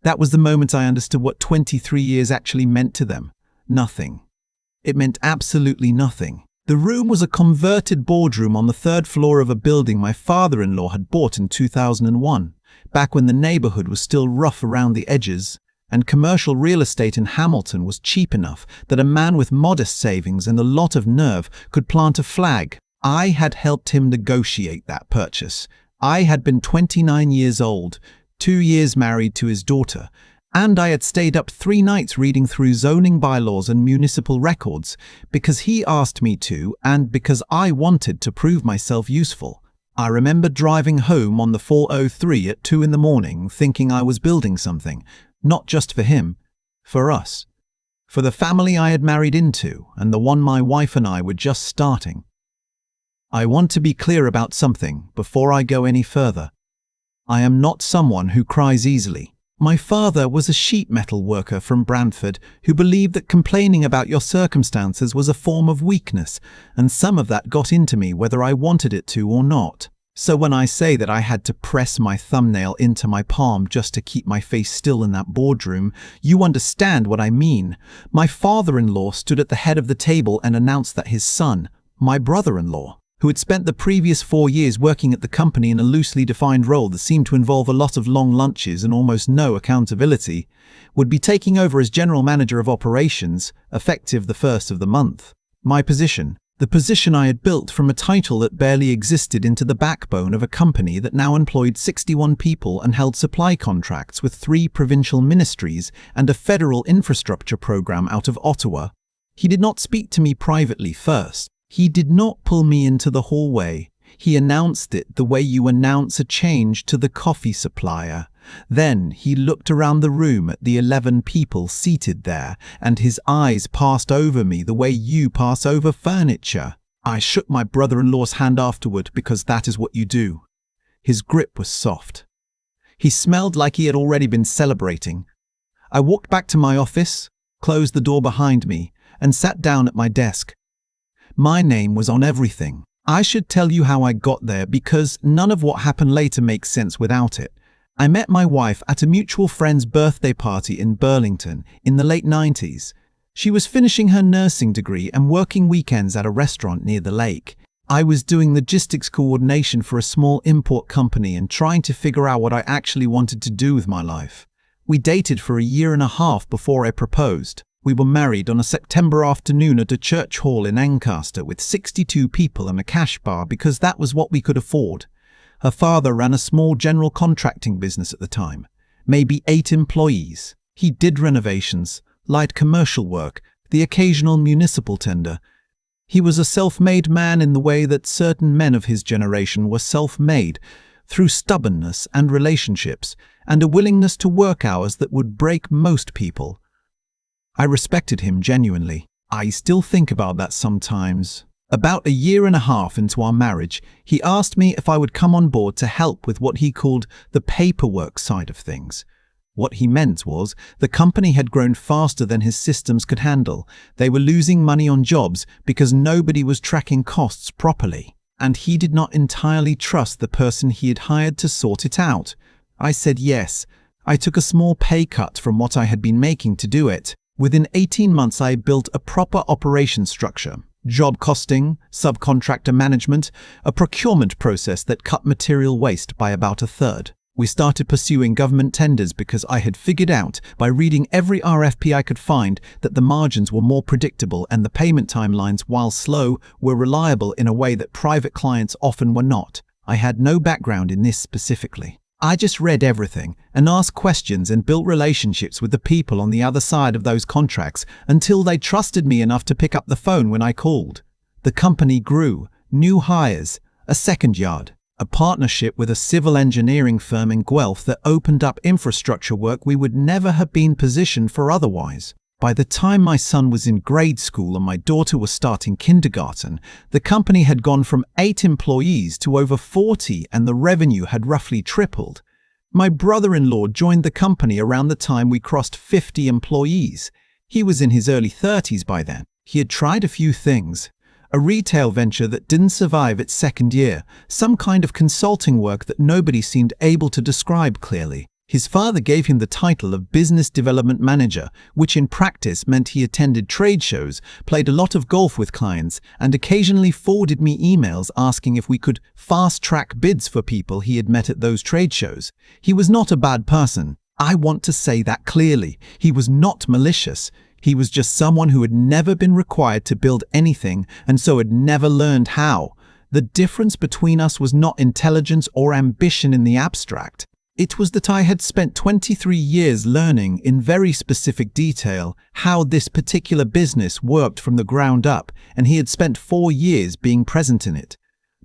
That was the moment I understood what 23 years actually meant to them. Nothing. It meant absolutely nothing. The room was a converted boardroom on the third floor of a building my father-in-law had bought in 2001, back when the neighborhood was still rough around the edges, and commercial real estate in Hamilton was cheap enough that a man with modest savings and a lot of nerve could plant a flag. I had helped him negotiate that purchase. I had been 29 years old, 2 years married to his daughter, and I had stayed up 3 nights reading through zoning bylaws and municipal records because he asked me to and because I wanted to prove myself useful. I remember driving home on the 403 at 2 in the morning thinking I was building something, not just for him, for us, for the family I had married into and the one my wife and I were just starting. I want to be clear about something before I go any further. I am not someone who cries easily. My father was a sheet metal worker from Brantford who believed that complaining about your circumstances was a form of weakness, and some of that got into me whether I wanted it to or not. So when I say that I had to press my thumbnail into my palm just to keep my face still in that boardroom, you understand what I mean. My father-in-law stood at the head of the table and announced that his son, my brother-in-law, who had spent the previous 4 years working at the company in a loosely defined role that seemed to involve a lot of long lunches and almost no accountability, would be taking over as general manager of operations, effective the 1st of the month. My position, the position I had built from a title that barely existed into the backbone of a company that now employed 61 people and held supply contracts with 3 provincial ministries and a federal infrastructure program out of Ottawa. He did not speak to me privately first. He did not pull me into the hallway. He announced it the way you announce a change to the coffee supplier. Then he looked around the room at the 11 people seated there, and his eyes passed over me the way you pass over furniture. I shook my brother-in-law's hand afterward because that is what you do. His grip was soft. He smelled like he had already been celebrating. I walked back to my office, closed the door behind me, and sat down at my desk. My name was on everything. I should tell you how I got there because none of what happened later makes sense without it. I met my wife at a mutual friend's birthday party in Burlington in the late 90s. She was finishing her nursing degree and working weekends at a restaurant near the lake. I was doing logistics coordination for a small import company and trying to figure out what I actually wanted to do with my life. We dated for a year and a half before I proposed. We were married on a September afternoon at a church hall in Ancaster with 62 people and a cash bar because that was what we could afford. Her father ran a small general contracting business at the time, maybe 8 employees. He did renovations, light commercial work, the occasional municipal tender. He was a self-made man in the way that certain men of his generation were self-made, through stubbornness and relationships, and a willingness to work hours that would break most people. I respected him genuinely. I still think about that sometimes. About a year and a half into our marriage, he asked me if I would come on board to help with what he called the paperwork side of things. What he meant was the company had grown faster than his systems could handle. They were losing money on jobs because nobody was tracking costs properly, and he did not entirely trust the person he had hired to sort it out. I said yes. I took a small pay cut from what I had been making to do it. Within 18 months, I built a proper operation structure, job costing, subcontractor management, a procurement process that cut material waste by about a third. We started pursuing government tenders because I had figured out, by reading every RFP I could find, that the margins were more predictable and the payment timelines, while slow, were reliable in a way that private clients often were not. I had no background in this specifically. I just read everything and asked questions and built relationships with the people on the other side of those contracts until they trusted me enough to pick up the phone when I called. The company grew, new hires, a second yard, a partnership with a civil engineering firm in Guelph that opened up infrastructure work we would never have been positioned for otherwise. By the time my son was in grade school and my daughter was starting kindergarten, the company had gone from 8 employees to over 40 and the revenue had roughly tripled. My brother-in-law joined the company around the time we crossed 50 employees. He was in his early 30s by then. He had tried a few things. A retail venture that didn't survive its second year, some kind of consulting work that nobody seemed able to describe clearly. His father gave him the title of Business Development Manager, which in practice meant he attended trade shows, played a lot of golf with clients, and occasionally forwarded me emails asking if we could fast-track bids for people he had met at those trade shows. He was not a bad person. I want to say that clearly. He was not malicious. He was just someone who had never been required to build anything and so had never learned how. The difference between us was not intelligence or ambition in the abstract. It was that I had spent 23 years learning in very specific detail how this particular business worked from the ground up, and he had spent 4 years being present in it.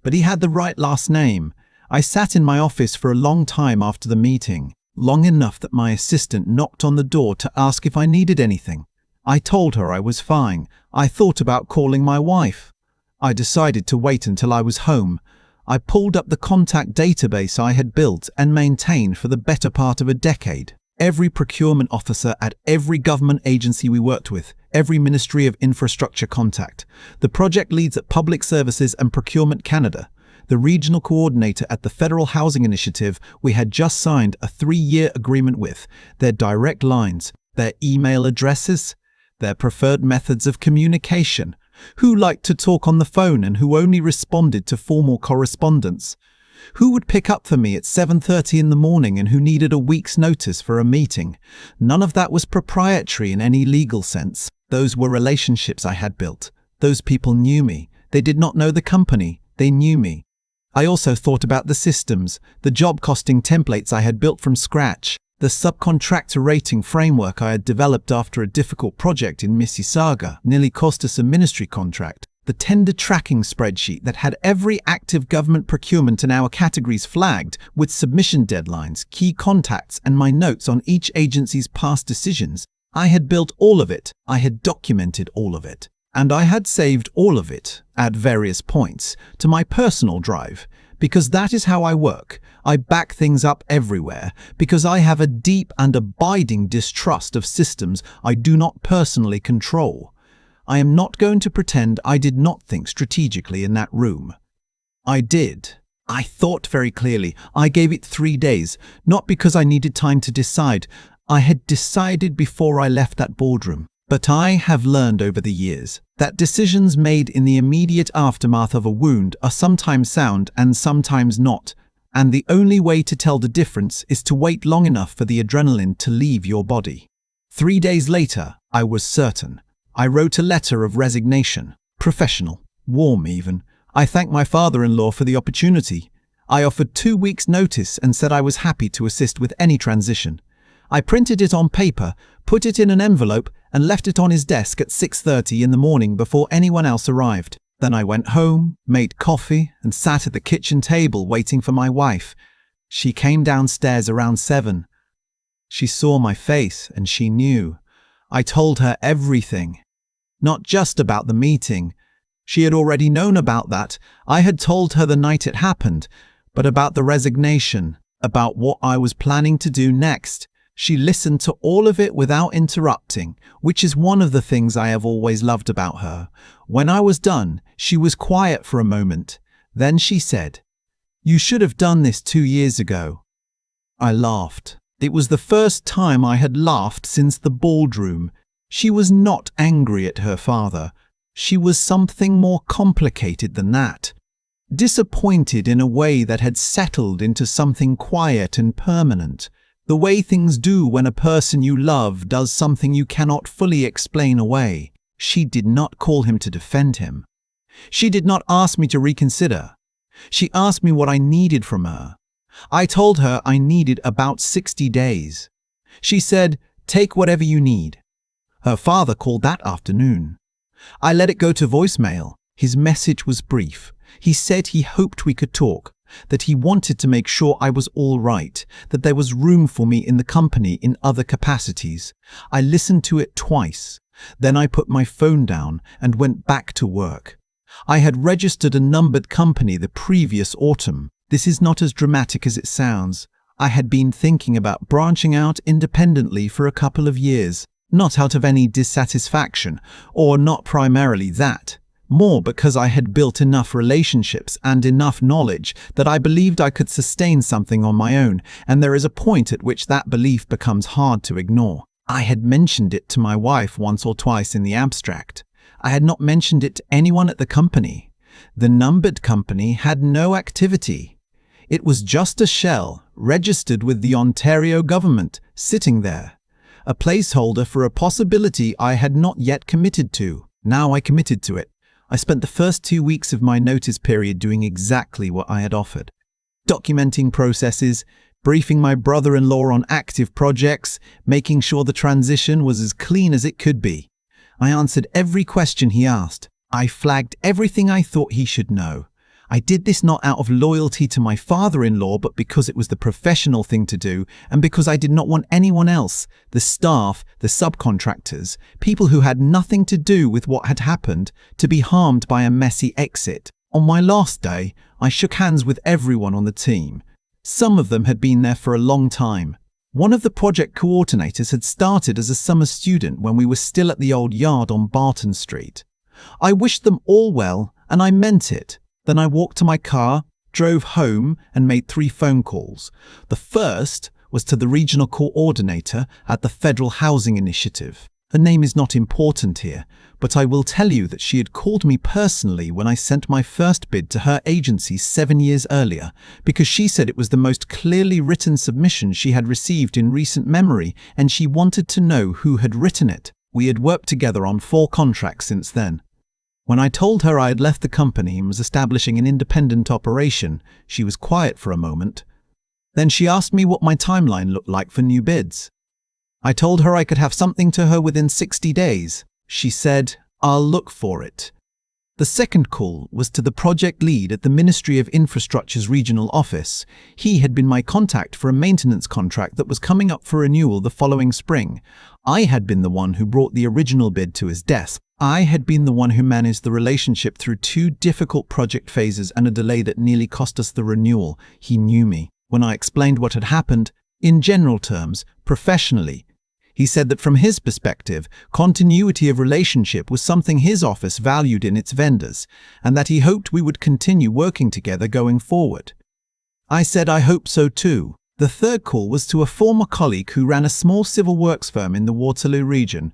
But he had the right last name. I sat in my office for a long time after the meeting, long enough that my assistant knocked on the door to ask if I needed anything. I told her I was fine. I thought about calling my wife. I decided to wait until I was home. I pulled up the contact database I had built and maintained for the better part of a decade. Every procurement officer at every government agency we worked with, every Ministry of Infrastructure contact, the project leads at Public Services and Procurement Canada, the regional coordinator at the Federal Housing Initiative we had just signed a 3-year agreement with, their direct lines, their email addresses, their preferred methods of communication, who liked to talk on the phone and who only responded to formal correspondence, who would pick up for me at 7:30 in the morning and who needed a week's notice for a meeting. None of that was proprietary in any legal sense. Those were relationships I had built. Those people knew me. They did not know the company. They knew me. I also thought about the systems, the job costing templates I had built from scratch, the subcontractor rating framework I had developed after a difficult project in Mississauga nearly cost us a ministry contract, the tender tracking spreadsheet that had every active government procurement in our categories flagged with submission deadlines, key contacts, and my notes on each agency's past decisions. I had built all of it, I had documented all of it, and I had saved all of it, at various points, to my personal drive, because that is how I work. I back things up everywhere because I have a deep and abiding distrust of systems I do not personally control. I am not going to pretend I did not think strategically in that room. I did. I thought very clearly. I gave it 3 days, not because I needed time to decide. I had decided before I left that boardroom. But I have learned over the years that decisions made in the immediate aftermath of a wound are sometimes sound and sometimes not. And the only way to tell the difference is to wait long enough for the adrenaline to leave your body. 3 days later, I was certain. I wrote a letter of resignation, professional, warm even. I thanked my father-in-law for the opportunity. I offered 2 weeks' notice and said I was happy to assist with any transition. I printed it on paper, put it in an envelope, and left it on his desk at 6:30 in the morning before anyone else arrived. Then I went home, made coffee, and sat at the kitchen table waiting for my wife. She came downstairs around 7. She saw my face and she knew. I told her everything. Not just about the meeting. She had already known about that. I had told her the night it happened, but about the resignation, about what I was planning to do next. She listened to all of it without interrupting, which is one of the things I have always loved about her. When I was done, she was quiet for a moment. Then she said, "You should have done this 2 years ago." I laughed. It was the first time I had laughed since the boardroom. She was not angry at her father. She was something more complicated than that. Disappointed in a way that had settled into something quiet and permanent. The way things do when a person you love does something you cannot fully explain away. She did not call him to defend him. She did not ask me to reconsider. She asked me what I needed from her. I told her I needed about 60 days. She said, "Take whatever you need." Her father called that afternoon. I let it go to voicemail. His message was brief. He said he hoped we could talk, that he wanted to make sure I was all right, that there was room for me in the company in other capacities. I listened to it twice. Then I put my phone down and went back to work. I had registered a numbered company the previous autumn. This is not as dramatic as it sounds. I had been thinking about branching out independently for a couple of years, not out of any dissatisfaction, or not primarily that, more because I had built enough relationships and enough knowledge that I believed I could sustain something on my own, and there is a point at which that belief becomes hard to ignore. I had mentioned it to my wife once or twice in the abstract. I had not mentioned it to anyone at the company. The numbered company had no activity. It was just a shell, registered with the Ontario government, sitting there. A placeholder for a possibility I had not yet committed to. Now I committed to it. I spent the first 2 weeks of my notice period doing exactly what I had offered. Documenting processes, briefing my brother-in-law on active projects, making sure the transition was as clean as it could be. I answered every question he asked. I flagged everything I thought he should know. I did this not out of loyalty to my father-in-law, but because it was the professional thing to do, and because I did not want anyone else, the staff, the subcontractors, people who had nothing to do with what had happened, to be harmed by a messy exit. On my last day, I shook hands with everyone on the team. Some of them had been there for a long time. One of the project coordinators had started as a summer student when we were still at the old yard on Barton Street. I wished them all well, and I meant it. Then I walked to my car, drove home, and made 3 phone calls. The first was to the regional coordinator at the Federal Housing Initiative. Her name is not important here, but I will tell you that she had called me personally when I sent my first bid to her agency 7 years earlier, because she said it was the most clearly written submission she had received in recent memory, and she wanted to know who had written it. We had worked together on 4 contracts since then. When I told her I had left the company and was establishing an independent operation, she was quiet for a moment. Then she asked me what my timeline looked like for new bids. I told her I could have something to her within 60 days. She said, "I'll look for it." The second call was to the project lead at the Ministry of Infrastructure's regional office. He had been my contact for a maintenance contract that was coming up for renewal the following spring. I had been the one who brought the original bid to his desk. I had been the one who managed the relationship through 2 difficult project phases and a delay that nearly cost us the renewal. He knew me. When I explained what had happened, in general terms, professionally, he said that from his perspective, continuity of relationship was something his office valued in its vendors, and that he hoped we would continue working together going forward. I said I hope so too. The third call was to a former colleague who ran a small civil works firm in the Waterloo region.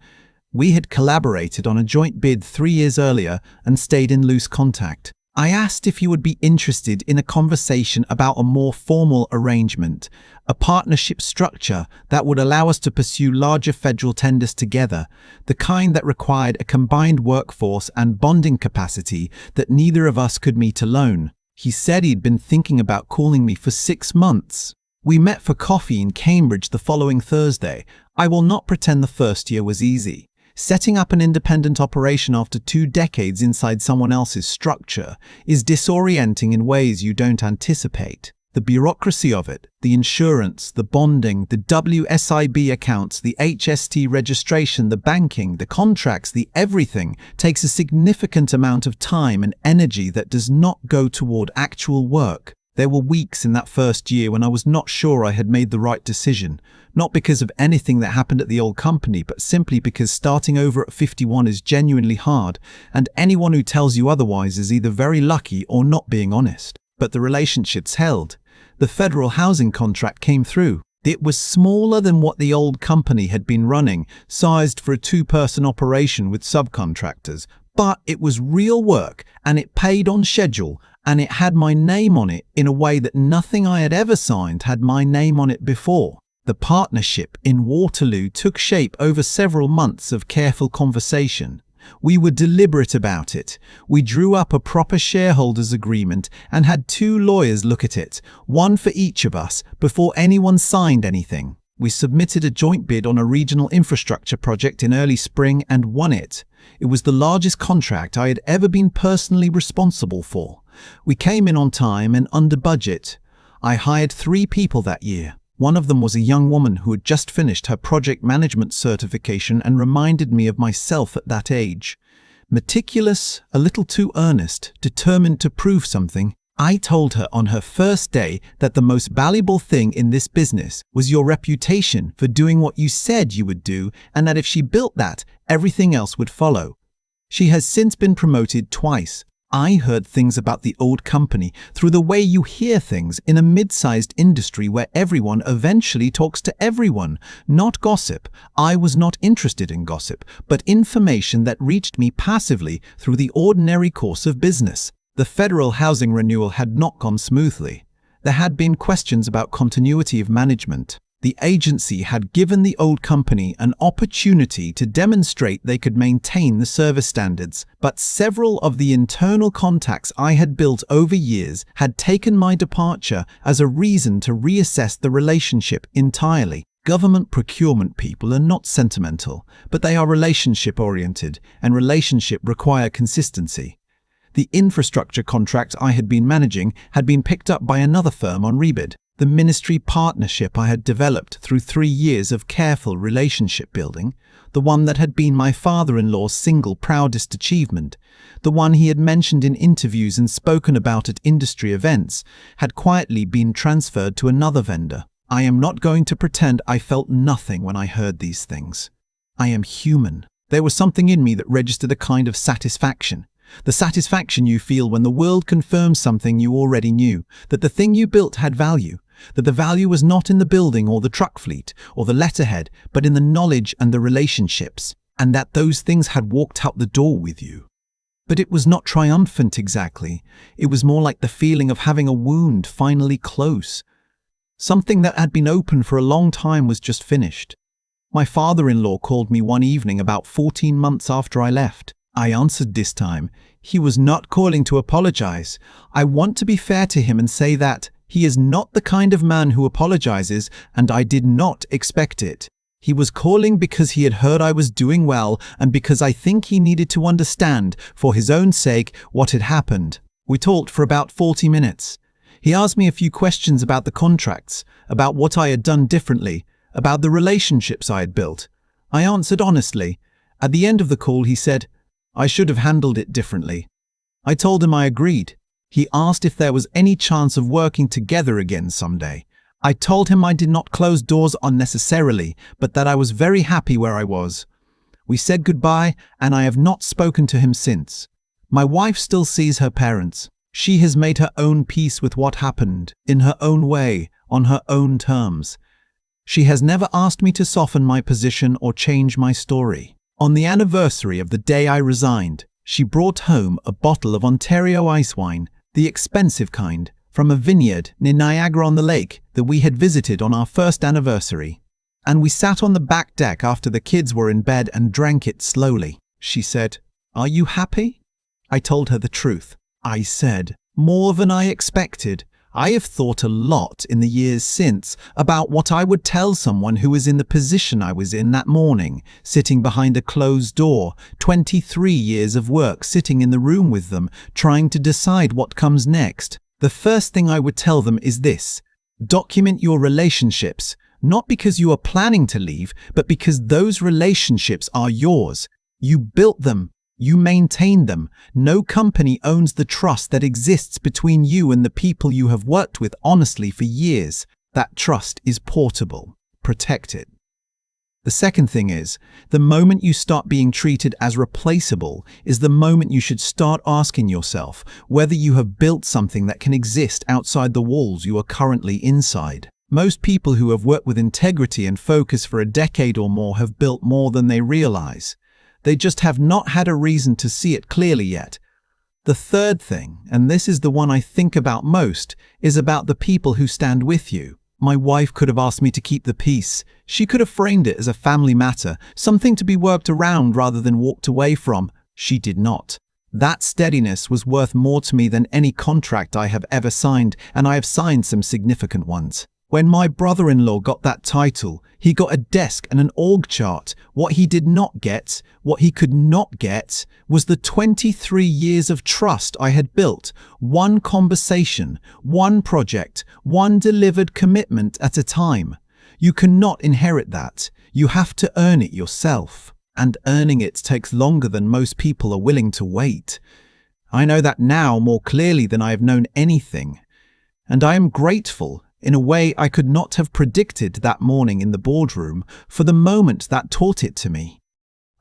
We had collaborated on a joint bid 3 years earlier and stayed in loose contact. I asked if he would be interested in a conversation about a more formal arrangement, a partnership structure that would allow us to pursue larger federal tenders together, the kind that required a combined workforce and bonding capacity that neither of us could meet alone. He said he'd been thinking about calling me for 6 months. We met for coffee in Cambridge the following Thursday. I will not pretend the first year was easy. Setting up an independent operation after 2 decades inside someone else's structure is disorienting in ways you don't anticipate. The bureaucracy of it, the insurance, the bonding, the WSIB accounts, the HST registration, the banking, the contracts, the everything takes a significant amount of time and energy that does not go toward actual work. There were weeks in that first year when I was not sure I had made the right decision, not because of anything that happened at the old company, but simply because starting over at 51 is genuinely hard, and anyone who tells you otherwise is either very lucky or not being honest. But the relationships held. The federal housing contract came through. It was smaller than what the old company had been running, sized for a 2-person operation with subcontractors, but it was real work, and it paid on schedule, and it had my name on it in a way that nothing I had ever signed had my name on it before. The partnership in Waterloo took shape over several months of careful conversation. We were deliberate about it. We drew up a proper shareholders agreement and had 2 lawyers look at it, one for each of us, before anyone signed anything. We submitted a joint bid on a regional infrastructure project in early spring and won it. It was the largest contract I had ever been personally responsible for. We came in on time and under budget. I hired 3 people that year. One of them was a young woman who had just finished her project management certification and reminded me of myself at that age. Meticulous, a little too earnest, determined to prove something. I told her on her first day that the most valuable thing in this business was your reputation for doing what you said you would do, and that if she built that, everything else would follow. She has since been promoted twice. I heard things about the old company through the way you hear things in a mid-sized industry where everyone eventually talks to everyone. Not gossip. I was not interested in gossip, but information that reached me passively through the ordinary course of business. The federal housing renewal had not gone smoothly. There had been questions about continuity of management. The agency had given the old company an opportunity to demonstrate they could maintain the service standards, but several of the internal contacts I had built over years had taken my departure as a reason to reassess the relationship entirely. Government procurement people are not sentimental, but they are relationship-oriented, and relationship require consistency. The infrastructure contract I had been managing had been picked up by another firm on rebid. The ministry partnership I had developed through 3 years of careful relationship building, the one that had been my father-in-law's single proudest achievement, the one he had mentioned in interviews and spoken about at industry events, had quietly been transferred to another vendor. I am not going to pretend I felt nothing when I heard these things. I am human. There was something in me that registered a kind of satisfaction. The satisfaction you feel when the world confirms something you already knew, that the thing you built had value, that the value was not in the building or the truck fleet or the letterhead, but in the knowledge and the relationships, and that those things had walked out the door with you. But it was not triumphant exactly. It was more like the feeling of having a wound finally close. Something that had been open for a long time was just finished. My father-in-law called me one evening about 14 months after I left. I answered this time. He was not calling to apologize. I want to be fair to him and say that he is not the kind of man who apologizes, and I did not expect it. He was calling because he had heard I was doing well and because I think he needed to understand, for his own sake, what had happened. We talked for about 40 minutes. He asked me a few questions about the contracts, about what I had done differently, about the relationships I had built. I answered honestly. At the end of the call, he said, I should have handled it differently. I told him I agreed. He asked if there was any chance of working together again someday. I told him I did not close doors unnecessarily, but that I was very happy where I was. We said goodbye, and I have not spoken to him since. My wife still sees her parents. She has made her own peace with what happened, in her own way, on her own terms. She has never asked me to soften my position or change my story. On the anniversary of the day I resigned, she brought home a bottle of Ontario ice wine, the expensive kind, from a vineyard near Niagara-on-the-Lake that we had visited on our first anniversary. And we sat on the back deck after the kids were in bed and drank it slowly. She said, "Are you happy?" I told her the truth. I said, "More than I expected. I have thought a lot in the years since about what I would tell someone who was in the position I was in that morning, sitting behind a closed door, 23 years of work sitting in the room with them, trying to decide what comes next. The first thing I would tell them is this: document your relationships, not because you are planning to leave, but because those relationships are yours. You built them. You maintain them. No company owns the trust that exists between you and the people you have worked with honestly for years. That trust is portable. Protect it. The second thing is, the moment you start being treated as replaceable is the moment you should start asking yourself whether you have built something that can exist outside the walls you are currently inside. Most people who have worked with integrity and focus for a decade or more have built more than they realize. They just have not had a reason to see it clearly yet. The third thing, and this is the one I think about most, is about the people who stand with you. My wife could have asked me to keep the peace. She could have framed it as a family matter, something to be worked around rather than walked away from. She did not. That steadiness was worth more to me than any contract I have ever signed, and I have signed some significant ones. When my brother-in-law got that title, he got a desk and an org chart. What he did not get, what he could not get, was the 23 years of trust I had built. One conversation, one project, one delivered commitment at a time. You cannot inherit that. You have to earn it yourself. And earning it takes longer than most people are willing to wait. I know that now more clearly than I have known anything. And I am grateful, in a way I could not have predicted that morning in the boardroom, for the moment that taught it to me.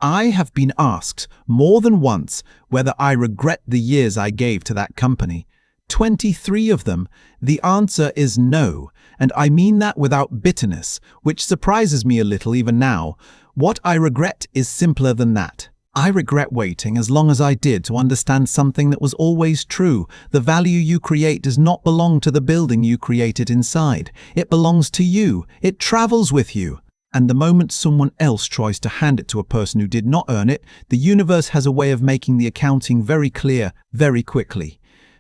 I have been asked more than once whether I regret the years I gave to that company. 23 of them. The answer is no, and I mean that without bitterness, which surprises me a little even now. What I regret is simpler than that. I regret waiting as long as I did to understand something that was always true. The value you create does not belong to the building you created inside. It belongs to you. It travels with you. And the moment someone else tries to hand it to a person who did not earn it, the universe has a way of making the accounting very clear, very quickly.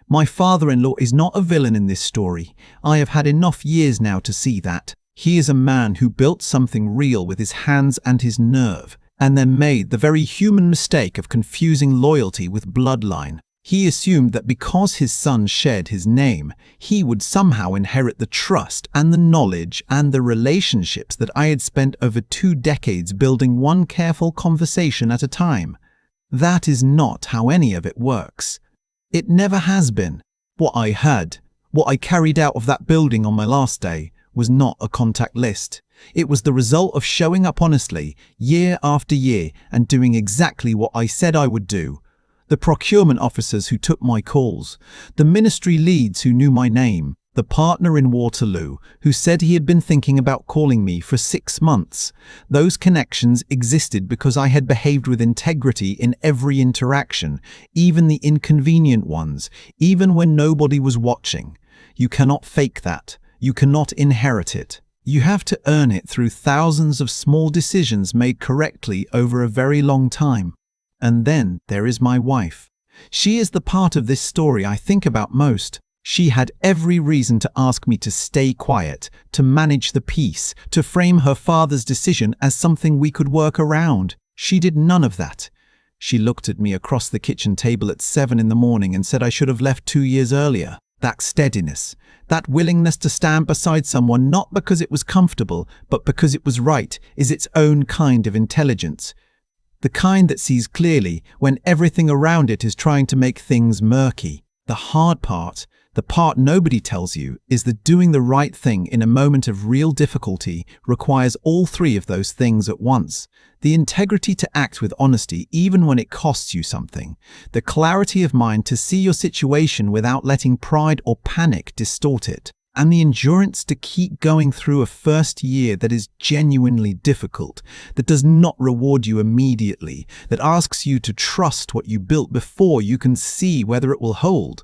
My father-in-law is not a villain in this story. I have had enough years now to see that. He is a man who built something real with his hands and his nerve, and then made the very human mistake of confusing loyalty with bloodline. He assumed that because his son shared his name, he would somehow inherit the trust and the knowledge and the relationships that I had spent over 2 decades building one careful conversation at a time. That is not how any of it works. It never has been. What I carried out of that building on my last day was not a contact list. It was the result of showing up honestly, year after year, and doing exactly what I said I would do. The procurement officers who took my calls, the ministry leads who knew my name, the partner in Waterloo who said he had been thinking about calling me for 6 months. Those connections existed because I had behaved with integrity in every interaction, even the inconvenient ones, even when nobody was watching. You cannot fake that. You cannot inherit it. You have to earn it through thousands of small decisions made correctly over a very long time. And then there is my wife. She is the part of this story I think about most. She had every reason to ask me to stay quiet, to manage the peace, to frame her father's decision as something we could work around. She did none of that. She looked at me across the kitchen table at 7 in the morning and said I should have left 2 years earlier. That steadiness, that willingness to stand beside someone not because it was comfortable, but because it was right, is its own kind of intelligence. The kind that sees clearly when everything around it is trying to make things murky. The hard part, the part nobody tells you, is that doing the right thing in a moment of real difficulty requires all 3 of those things at once. The integrity to act with honesty even when it costs you something. The clarity of mind to see your situation without letting pride or panic distort it. And the endurance to keep going through a first year that is genuinely difficult, that does not reward you immediately, that asks you to trust what you built before you can see whether it will hold.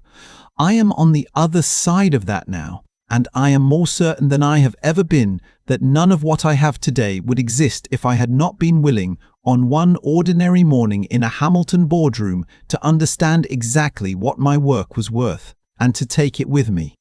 I am on the other side of that now, and I am more certain than I have ever been that none of what I have today would exist if I had not been willing, on one ordinary morning in a Hamilton boardroom, to understand exactly what my work was worth, and to take it with me.